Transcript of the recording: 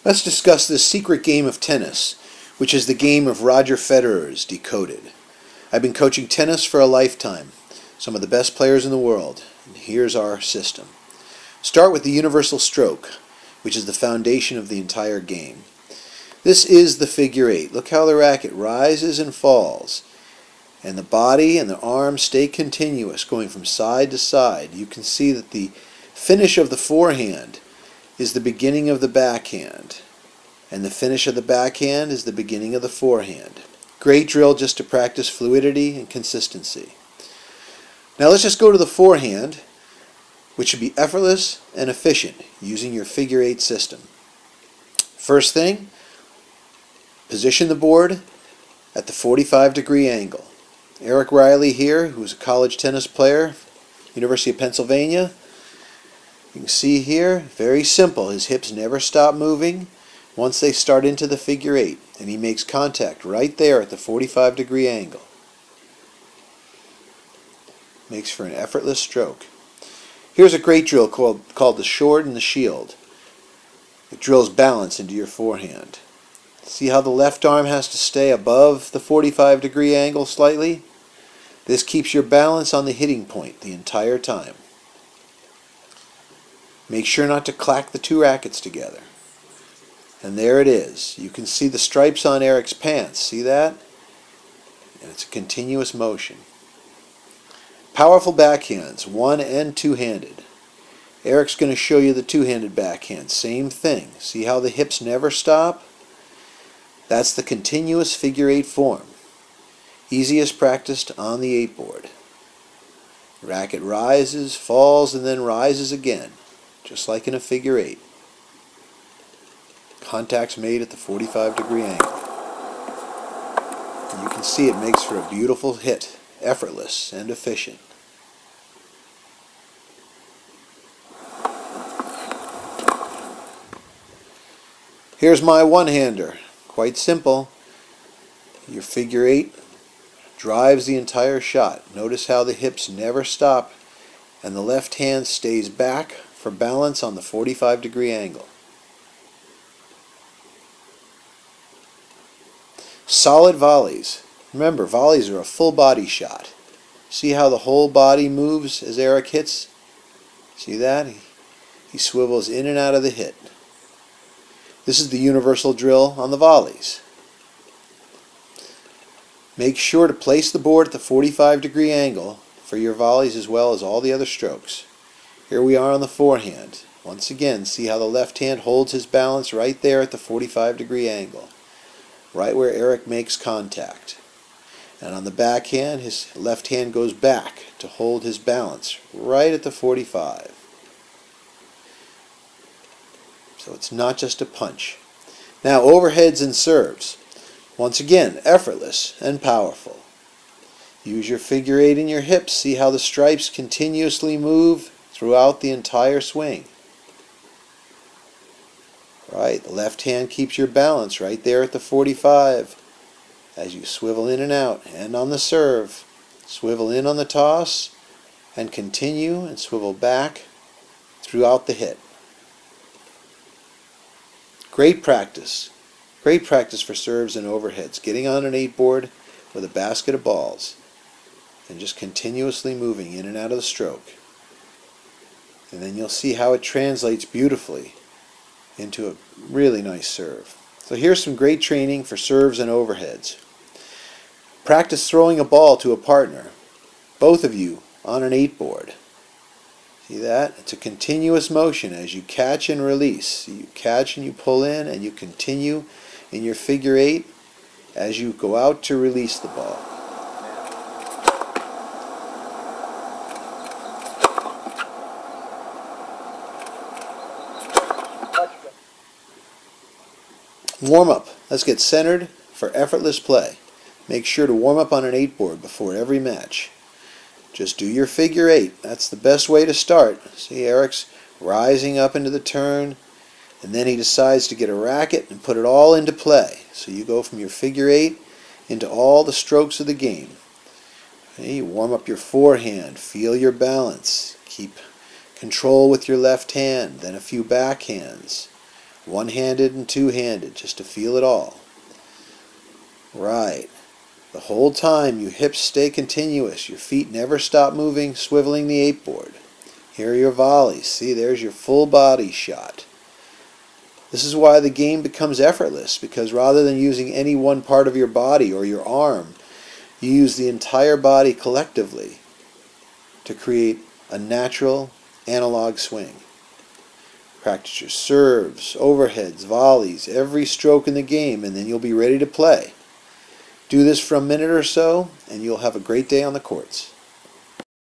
Let's discuss this secret game of tennis, which is the game of Roger Federer's Decoded. I've been coaching tennis for a lifetime, some of the best players in the world, and here's our system. Start with the universal stroke, which is the foundation of the entire game. This is the figure eight. Look how the racket rises and falls, and the body and the arms stay continuous, going from side to side. You can see that the finish of the forehand is the beginning of the backhand, and the finish of the backhand is the beginning of the forehand. Great drill just to practice fluidity and consistency. Now let's just go to the forehand, which should be effortless and efficient using your figure eight system. First thing, position the board at the 45-degree angle. Eric Riley here, who's a college tennis player, University of Pennsylvania. You can see here, very simple. His hips never stop moving once they start into the figure eight, and he makes contact right there at the 45-degree angle. Makes for an effortless stroke. Here's a great drill called the short and the shield. It drills balance into your forehand. See how the left arm has to stay above the 45-degree angle slightly? This keeps your balance on the hitting point the entire time. Make sure not to clack the two rackets together. And there it is. You can see the stripes on Eric's pants. See that? And it's a continuous motion. Powerful backhands, one and two-handed. Eric's going to show you the two-handed backhand. Same thing. See how the hips never stop? That's the continuous figure eight form. Easiest practiced on the 8-board. Racket rises, falls, and then rises again, just like in a figure eight. Contacts made at the 45-degree angle. And you can see it makes for a beautiful hit, effortless and efficient. Here's my one-hander. Quite simple. Your figure eight drives the entire shot. Notice how the hips never stop, and the left hand stays back for balance on the 45-degree angle. Solid volleys. Remember, volleys are a full body shot. See how the whole body moves as Eric hits? See that? He swivels in and out of the hit. This is the universal drill on the volleys. Make sure to place the board at the 45-degree angle for your volleys as well as all the other strokes. Here we are on the forehand. Once again, see how the left hand holds his balance right there at the 45-degree angle, right where Eric makes contact. And on the backhand, his left hand goes back to hold his balance right at the 45. So it's not just a punch. Now overheads and serves. Once again, effortless and powerful. Use your figure eight in your hips. See how the stripes continuously move throughout the entire swing. Right, the left hand keeps your balance right there at the 45 as you swivel in and out. And on the serve, swivel in on the toss and continue and swivel back throughout the hit. Great practice. Great practice for serves and overheads. Getting on an 8-board with a basket of balls and just continuously moving in and out of the stroke. And then you'll see how it translates beautifully into a really nice serve. So here's some great training for serves and overheads. Practice throwing a ball to a partner, both of you on an 8-board. See that? It's a continuous motion as you catch and release. You catch and you pull in and you continue in your figure eight as you go out to release the ball. Warm up. Let's get centered for effortless play. Make sure to warm up on an 8-board before every match. Just do your figure eight. That's the best way to start. See, Eric's rising up into the turn, and then he decides to get a racket and put it all into play. So you go from your figure eight into all the strokes of the game. Okay, you warm up your forehand, feel your balance, keep control with your left hand, then a few backhands. one-handed and two-handed, just to feel it all. Right. The whole time your hips stay continuous, your feet never stop moving, swiveling the 8-board. Here are your volleys. See, there's your full body shot. This is why the game becomes effortless, because rather than using any one part of your body or your arm, you use the entire body collectively to create a natural analog swing. Practice your serves, overheads, volleys, every stroke in the game, and then you'll be ready to play. Do this for a minute or so, and you'll have a great day on the courts.